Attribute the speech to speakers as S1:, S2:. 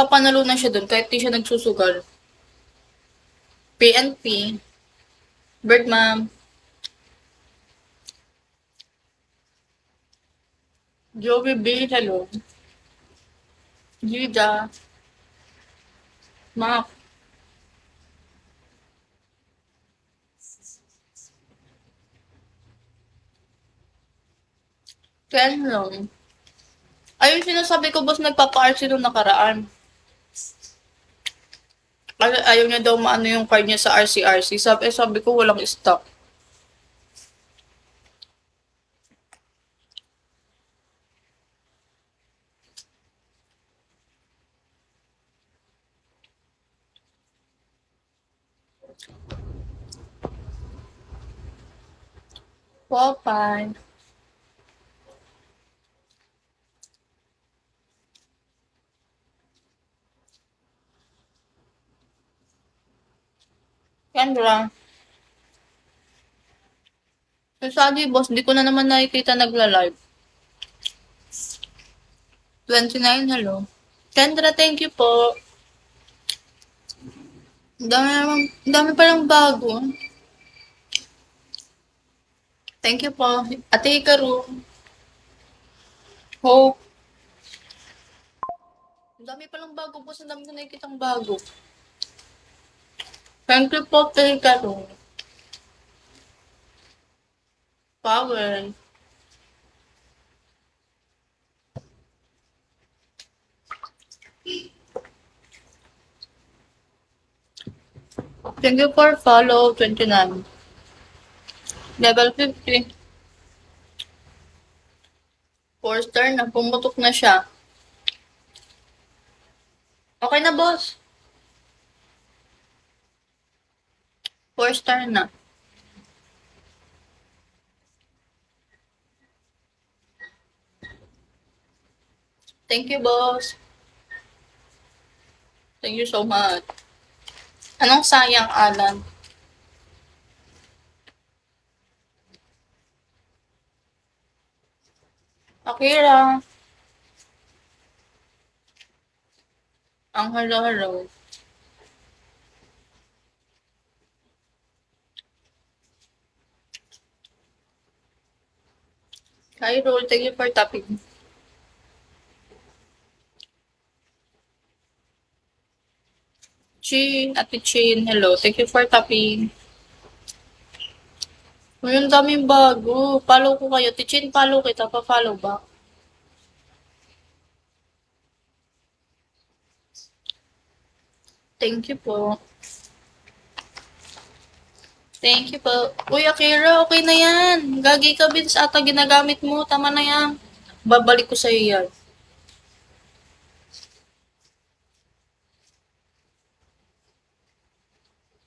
S1: Papanalo na siya dun kahit di siya nagsusugal. PNP, Bird Ma'am, Joey B, hello. Gida, Mac, Ken lang. Ayun sinasabi ko, boss, nagpapa-RC nung nakaraan. Ayaw niya daw maano yung card niya sa RC-RC. Sabi ko, walang stock. Popeye. Kendra. Sabi, boss, di ko na naman nakikita nagla-live. 29, hello. Kendra, thank you po. Dami pa lang bago. Thank you po. Ate Ikaru. Hope. Dami pa lang bago, boss. Ang dami ko nakikitang bago. Thank you po, Ate Ikaru. Power. Thank you for follow, 29. Level 50. 4 star na, pumutok na siya. Okay na, boss. 4 star na. Thank you, boss. Thank you so much. Anong sayang, Alan? Akira. Ang hello. Cairo, thank you for tapping. Chin, Ate Chin, hello. Thank you for tapping. Uy, ang daming bago. Follow ko kayo. Ate Chin, follow kita. Pa-follow ba? Thank you po. Thank you po. Uy, Akira, okay na yan. Gagi ka, Vince, ata ginagamit mo. Tama na yan. Babalik ko sa'yo yan.